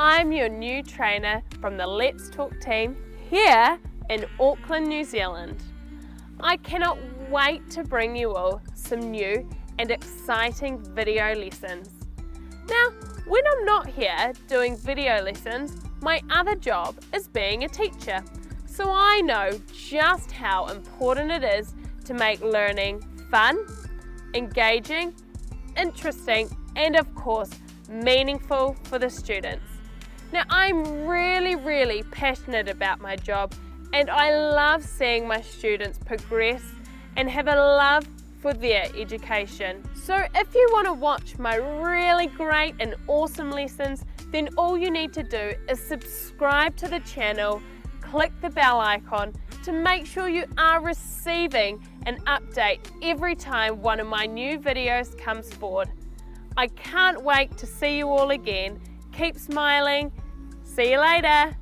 I'm your new trainer from the Let's Talk team here in Auckland, New Zealand. I cannot wait to bring you all some new and exciting video lessons. Now, when I'm not here doing video lessons, my other job is being a teacher. So I know just how important it is to make learning fun, engaging, interesting, and of course, meaningful for the students. Now, I'm really passionate about my job, and I love seeing my students progress and have a love for their education. So if you want to watch my really great and awesome lessons, then all you need to do is subscribe to the channel, click the bell icon to make sure you are receiving an update every time one of my new videos comes forward. I can't wait to see you all again. Keep smiling. See you later.